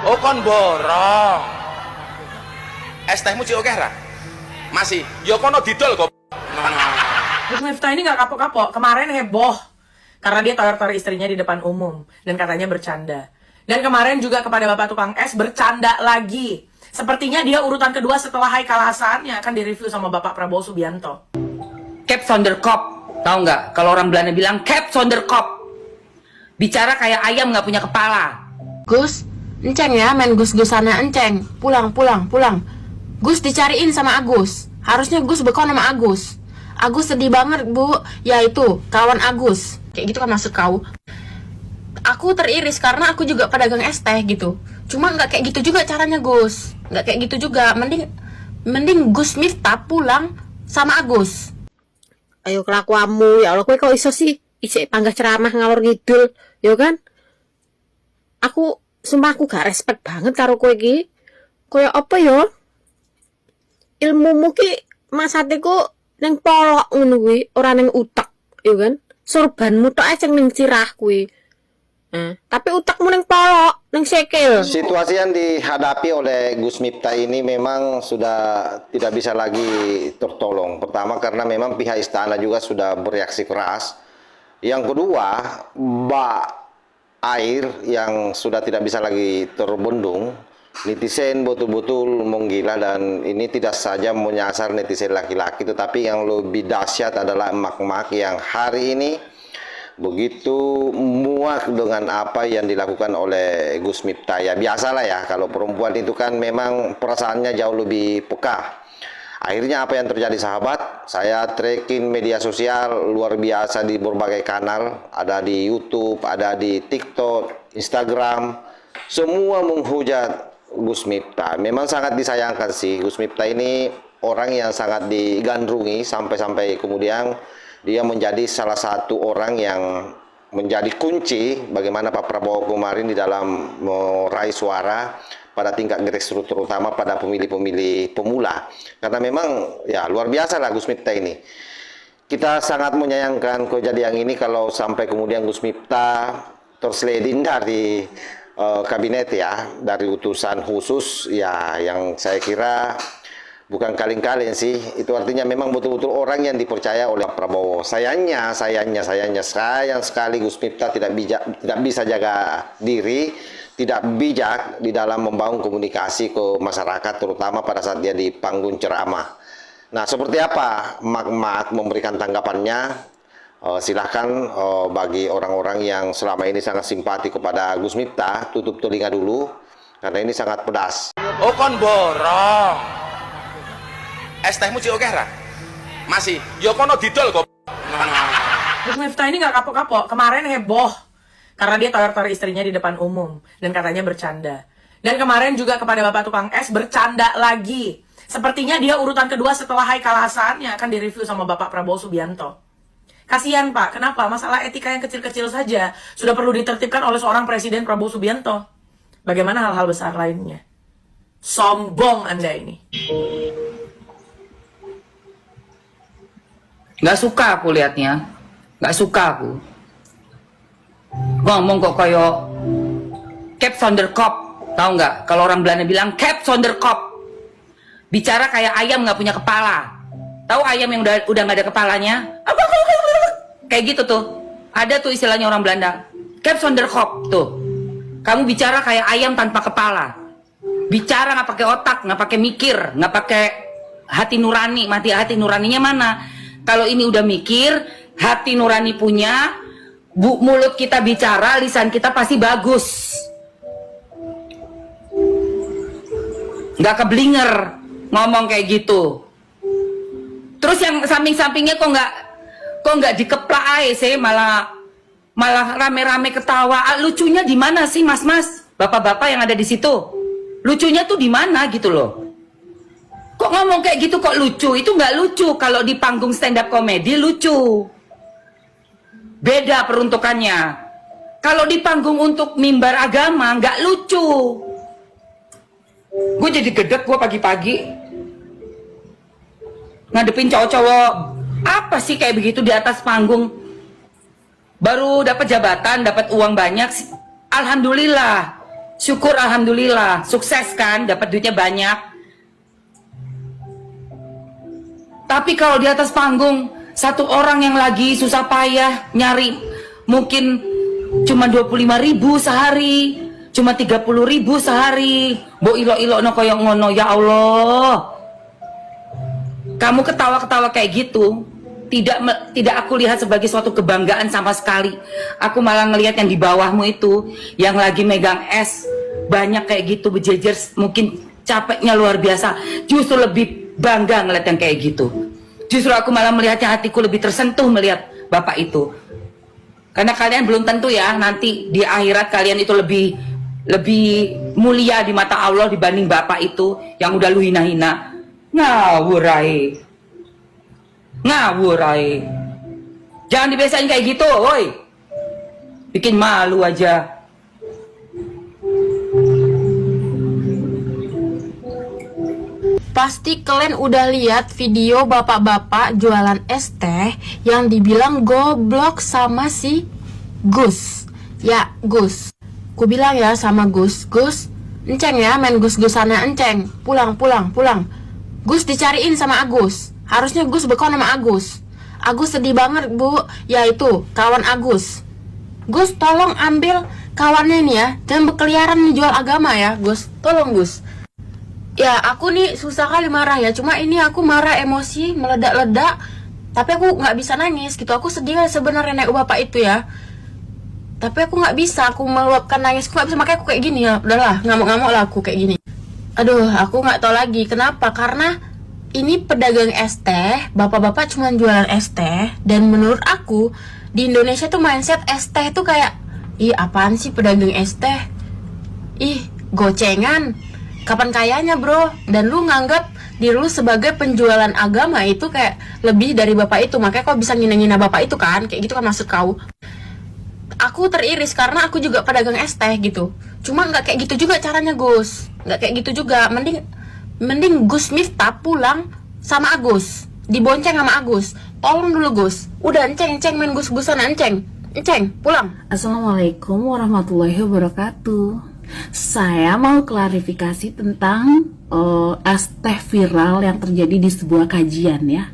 Oh kon borong. Es tehmu cik oke ra? Masih. Ya kono didol kok. Gus Miftah ini nggak kapok-kapok. Kemarin heboh karena dia tawar-tawar istrinya di depan umum dan katanya bercanda. Dan kemarin juga kepada Bapak Tukang Es bercanda lagi. Sepertinya dia urutan kedua setelah Haikal Hasan yang akan direview sama Bapak Prabowo Subianto. Cap sonder kop, tahu nggak? Kalau orang Belanda bilang cap sonder kop. Bicara kayak ayam nggak punya kepala. Gus, enceng ya main gus-gusannya enceng. Pulang. Gus dicariin sama Agus. Harusnya Gus bekon sama Agus. Agus sedih banget bu. Ya itu, kawan Agus. Kayak gitu kan maksud kau. Aku teriris karena aku juga pedagang es teh gitu. Cuma nggak kayak gitu juga caranya Gus. Nggak kayak gitu juga. Mending Gus Miftah pulang sama Agus. Ayo kelakuanmu, ya Allah, kowe kok iso sih isik panggah ceramah ngalor ngidul, ya kan? Sumpah aku gak respect banget karo kowe iki. Koyo apa ya? Ilmumu ki masatiku ning polok ngono kuwi, ora ning utek, ya kan? Sorbanmu tok ae sing ning sirah kuwi. Tapi utakmu ning polok, ning sikil. Situasi yang dihadapi oleh Gus Miftah ini memang sudah tidak bisa lagi tertolong. Pertama karena memang pihak istana juga sudah bereaksi keras. Yang kedua, bak air yang sudah tidak bisa lagi terbendung. Netizen betul-betul menggila dan ini tidak saja menyasar netizen laki-laki, tetapi yang lebih dahsyat adalah emak-emak yang hari ini begitu muak dengan apa yang dilakukan oleh Gus Miftah. Ya biasalah ya, kalau perempuan itu kan memang perasaannya jauh lebih peka. Akhirnya apa yang terjadi sahabat? Saya tracking media sosial luar biasa di berbagai kanal, ada di YouTube, ada di TikTok, Instagram, semua menghujat Gus Miftah. Memang sangat disayangkan sih, Gus Miftah ini orang yang sangat digandrungi sampai-sampai kemudian dia menjadi salah satu orang yang menjadi kunci bagaimana Pak Prabowo kemarin di dalam meraih suara pada tingkat grassroots, terutama pada pemilih-pemilih pemula. Karena memang ya luar biasa lah Gus Miftah ini. Kita sangat menyayangkan kejadian ini kalau sampai kemudian Gus Miftah terseleding dari kabinet ya, dari utusan khusus ya, yang saya kira bukan kaleng-kaleng sih. Itu artinya memang betul-betul orang yang dipercaya oleh Prabowo. Sayang sekali Gus Miftah tidak bisa jaga diri, tidak bijak di dalam membangun komunikasi ke masyarakat, terutama pada saat dia di panggung ceramah. Nah, seperti apa mak-mak memberikan tanggapannya? Silahkan bagi orang-orang yang selama ini sangat simpati kepada Gus Miftah, tutup telinga dulu, karena ini sangat pedas. Oh kon borong. Es tehmu cik oke ra? Masih. Ya kono didol kok. Gus Miftah ini nggak kapok-kapok. Kemarin heboh karena dia tawar-tawar istrinya di depan umum dan katanya bercanda. Dan kemarin juga kepada Bapak Tukang Es bercanda lagi. Sepertinya dia urutan kedua setelah Haikal Hasan yang akan direview sama Bapak Prabowo Subianto. Kasihan Pak, kenapa? Masalah etika yang kecil-kecil saja sudah perlu ditertibkan oleh seorang Presiden Prabowo Subianto. Bagaimana hal-hal besar lainnya? Sombong Anda ini. Nggak suka aku liatnya, nggak suka aku. Ngomong kok kayak cap sonder kop, tahu nggak? Kalau orang Belanda bilang cap sonder kop. Bicara kayak ayam nggak punya kepala. Tahu ayam yang udah nggak ada kepalanya? Kayak gitu tuh. Ada tuh istilahnya orang Belanda. Cap sonder kop tuh. Kamu bicara kayak ayam tanpa kepala. Bicara nggak pakai otak, nggak pakai mikir, nggak pakai hati nurani. Mati hati nuraninya mana? Kalau ini udah mikir, hati nurani punya, mulut kita bicara, lisan kita pasti bagus. Nggak keblinger ngomong kayak gitu. Terus yang samping-sampingnya kok nggak dikeplak aja sih, malah rame-rame ketawa. Lucunya di mana sih mas-mas, bapak-bapak yang ada di situ? Lucunya tuh di mana gitu loh? Kok ngomong kayak gitu kok lucu? Itu nggak lucu. Kalau di panggung stand up komedi lucu. Beda peruntukannya. Kalau di panggung untuk mimbar agama nggak lucu. Gue jadi gedek gue pagi-pagi ngadepin cowok-cowok apa sih kayak begitu di atas panggung. Baru dapat jabatan, dapat uang banyak, alhamdulillah. Syukur alhamdulillah, sukses kan, dapat duitnya banyak. Tapi kalau di atas panggung satu orang yang lagi susah payah nyari mungkin cuma 25.000 sehari, cuma 30.000 sehari, bo ilo-ilo no koyong ngono, ya Allah. Kamu ketawa-ketawa kayak gitu, tidak aku lihat sebagai suatu kebanggaan sama sekali. Aku malah ngelihat yang di bawahmu itu, yang lagi megang es banyak kayak gitu berjejer, mungkin capeknya luar biasa. Justru lebih bangga ngeliat yang kayak gitu. Justru aku malah melihatnya, hatiku lebih tersentuh melihat bapak itu. Karena kalian belum tentu ya, nanti di akhirat kalian itu lebih mulia di mata Allah dibanding bapak itu yang udah lu hina-hina. Ngawurai. Jangan dibiasain kayak gitu, woi. Bikin malu aja. Pasti kalian udah lihat video bapak-bapak jualan es teh yang dibilang goblok sama si Gus. Ya, Gus. Ku bilang ya sama Gus, Gus, enceng ya main gus-gusannya enceng. Pulang. Gus dicariin sama Agus. Harusnya Gus bekon sama Agus. Agus sedih banget, Bu. Ya itu, kawan Agus. Gus, tolong ambil kawannya ini ya. Jangan berkeliaran nih jual agama ya, Gus. Tolong, Gus. Ya, aku nih susah kali marah ya. Cuma ini aku marah emosi, meledak-ledak. Tapi aku nggak bisa nangis gitu. Aku sedih sebenarnya naik bapak itu ya. Tapi aku nggak bisa, aku meluapkan nangis. Aku nggak bisa, makanya aku kayak gini ya. Udahlah, ngamuk-ngamuk lah aku kayak gini. Aduh, aku nggak tahu lagi kenapa. Karena ini pedagang es teh, bapak-bapak cuma jualan es teh. Dan menurut aku di Indonesia tuh mindset es teh tuh kayak, ih apaan sih pedagang es teh? Ih gocengan. Kapan kayanya bro? Dan lu nganggap diri lu sebagai penjualan agama itu kayak lebih dari bapak itu. Makanya kau bisa ngina-ngina bapak itu kan? Kayak gitu kan maksud kau. Aku teriris karena aku juga pedagang es teh gitu. Cuma nggak kayak gitu juga caranya Gus. Nggak kayak gitu juga. Mending Gus Miftah pulang sama Agus. Dibonceng sama Agus. Tolong dulu Gus. Udah enceng main gus-gusan enceng, pulang. Assalamualaikum warahmatullahi wabarakatuh. Saya mau klarifikasi tentang es teh viral yang terjadi di sebuah kajian ya.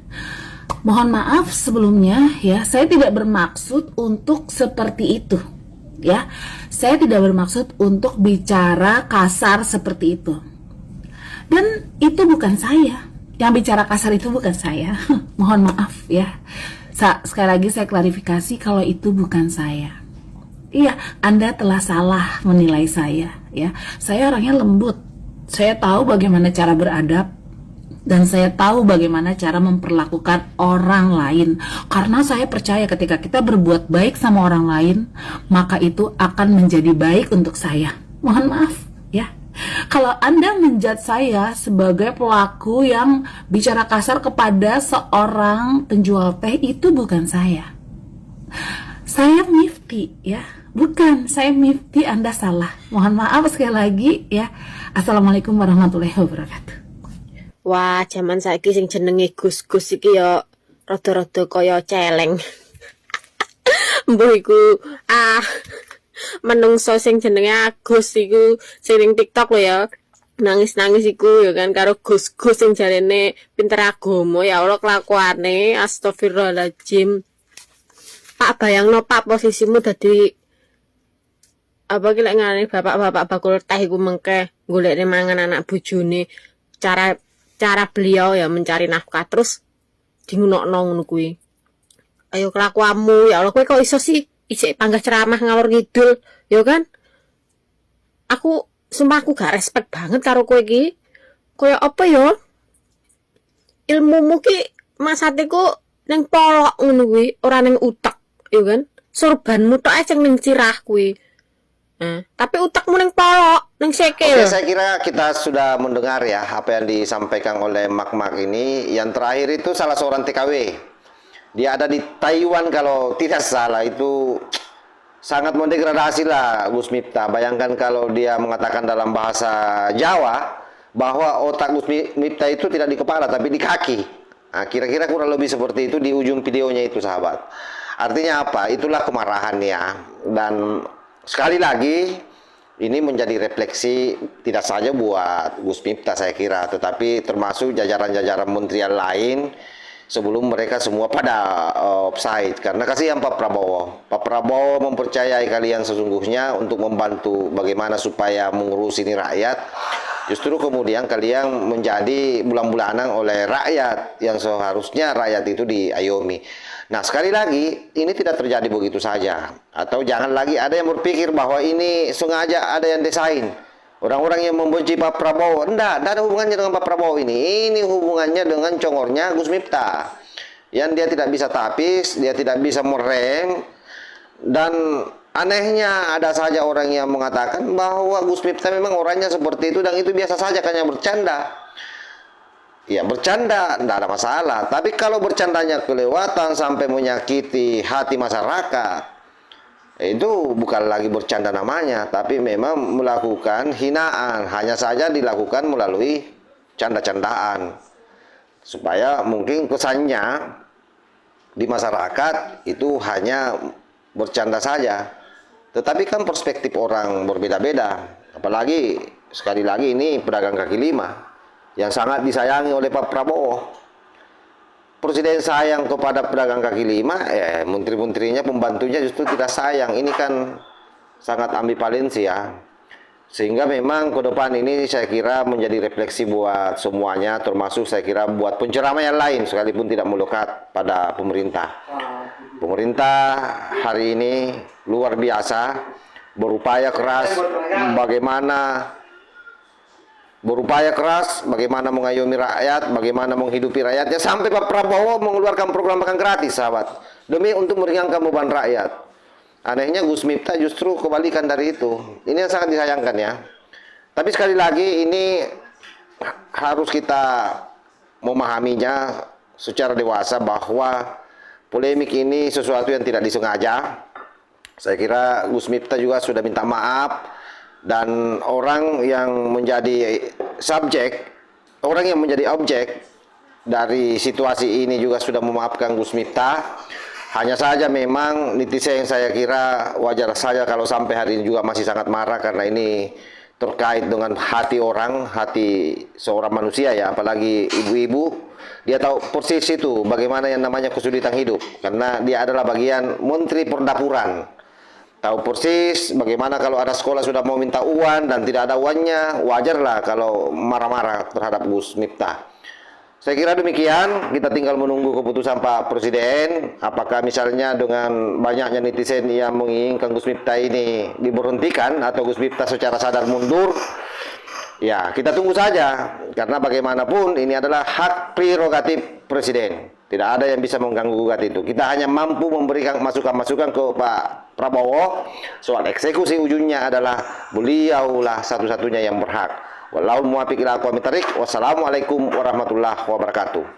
Mohon maaf sebelumnya ya, saya tidak bermaksud untuk seperti itu ya. Saya tidak bermaksud untuk bicara kasar seperti itu. Dan itu bukan saya. Yang bicara kasar itu bukan saya. Mohon maaf ya. Sekali lagi saya klarifikasi kalau itu bukan saya. Iya, Anda telah salah menilai saya ya. Saya orangnya lembut. Saya tahu bagaimana cara beradab dan saya tahu bagaimana cara memperlakukan orang lain. Karena saya percaya ketika kita berbuat baik sama orang lain, maka itu akan menjadi baik untuk saya. Mohon maaf ya. Kalau Anda menjudge saya sebagai pelaku yang bicara kasar kepada seorang penjual teh, itu bukan saya. Saya Mifti ya. Bukan, saya Mifti, Anda salah. Mohon maaf sekali lagi ya. Assalamualaikum warahmatullahi wabarakatuh. Wah, zaman saiki sing jenenge Gus-Gus iki ya rada-rada kaya celeng. Mbah iku menungso sing jenenge Agus iku sing ning TikTok lho ya. Nangis-nangis iku ya kan karo Gus-Gus sing jarene pinter agama. Ya Allah kelakuane, astagfirullahaladzim. Pak bayangno Pak posisimu dadi apa ki lek ngene bapak-bapak bakul teh iku mengke golekne mangan anak bojone. Cara beliau ya mencari nafkah terus dingunokno ngono kuwi. Ayo kelakuanmu ya Allah, kowe kok iso sih isik panggah ceramah ngalor ngidul, ya kan? Aku sumpah aku gak respect banget karo kowe iki. Koyo apa ya? Ilmumu ki maksatiku ning polok ngono kuwi, ora ning utek, ya kan? Sorbanmu tok ae sing ning sirah kuwi. Tapi utakmu ning polok, ning sikil. Oke, saya kira kita sudah mendengar ya apa yang disampaikan oleh Mak ini. Yang terakhir itu salah seorang TKW. Dia ada di Taiwan kalau tidak salah, itu sangat mendegradasi lah Gus Miftah. Bayangkan kalau dia mengatakan dalam bahasa Jawa bahwa otak Gus Miftah itu tidak di kepala tapi di kaki. Nah, kira-kira kurang lebih seperti itu di ujung videonya itu sahabat. Artinya apa? Itulah kemarahannya. Dan sekali lagi ini menjadi refleksi tidak saja buat Gus Miftah saya kira, tetapi termasuk jajaran-jajaran menteri yang lain sebelum mereka semua pada offside. Karena kasihan Pak Prabowo. Pak Prabowo mempercayai kalian sesungguhnya untuk membantu bagaimana supaya mengurus ini rakyat. Justru kemudian kalian menjadi bulan-bulanan oleh rakyat yang seharusnya rakyat itu diayomi. Nah, sekali lagi, ini tidak terjadi begitu saja. Atau jangan lagi ada yang berpikir bahwa ini sengaja ada yang desain. Orang-orang yang membenci Pak Prabowo, enggak ada hubungannya dengan Pak Prabowo ini. Ini hubungannya dengan congornya Gus Miftah. Yang dia tidak bisa tapis, dia tidak bisa merem. Dan anehnya ada saja orang yang mengatakan bahwa Gus Miftah memang orangnya seperti itu dan itu biasa saja, hanya bercanda. Ya bercanda, tidak ada masalah. Tapi kalau bercandanya kelewatan sampai menyakiti hati masyarakat, itu bukan lagi bercanda namanya, tapi memang melakukan hinaan. Hanya saja dilakukan melalui canda-candaan. Supaya mungkin kesannya di masyarakat itu hanya bercanda saja. Tetapi kan perspektif orang berbeda-beda. Apalagi sekali lagi ini pedagang kaki lima yang sangat disayangi oleh Pak Prabowo. Presiden sayang kepada pedagang kaki lima, menteri-menterinya, pembantunya justru tidak sayang. Ini kan sangat ambivalensi ya. Sehingga memang ke depan ini saya kira menjadi refleksi buat semuanya, termasuk saya kira buat penceramah yang lain sekalipun tidak melekat pada pemerintah. Pemerintah hari ini luar biasa berupaya keras bagaimana mengayomi rakyat, bagaimana menghidupi rakyatnya, sampai Pak Prabowo mengeluarkan program makan gratis, sahabat, demi untuk meringankan beban rakyat. Anehnya Gus Miftah justru kebalikan dari itu. Ini yang sangat disayangkan ya. Tapi sekali lagi ini harus kita memahaminya secara dewasa bahwa polemik ini sesuatu yang tidak disengaja. Saya kira Gus Miftah juga sudah minta maaf. Dan orang yang menjadi subjek, orang yang menjadi objek dari situasi ini juga sudah memaafkan Gus Miftah. Hanya saja memang netizen saya kira wajar saja kalau sampai hari ini juga masih sangat marah karena ini terkait dengan hati orang, hati seorang manusia ya, apalagi ibu-ibu. Dia tahu persis itu bagaimana yang namanya kesulitan hidup karena dia adalah bagian menteri perdapuran. Tahu persis bagaimana kalau ada sekolah sudah mau minta uang dan tidak ada uangnya, wajarlah kalau marah-marah terhadap Gus Miftah. Saya kira demikian, kita tinggal menunggu keputusan Pak Presiden, apakah misalnya dengan banyaknya netizen yang menginginkan Gus Miftah ini diberhentikan atau Gus Miftah secara sadar mundur. Ya, kita tunggu saja, karena bagaimanapun ini adalah hak prerogatif Presiden. Tidak ada yang bisa mengganggu gugat itu. Kita hanya mampu memberikan masukan-masukan ke Pak Prabowo. Soal eksekusi ujungnya adalah beliaulah satu-satunya yang berhak. Wassalamualaikum warahmatullahi wabarakatuh.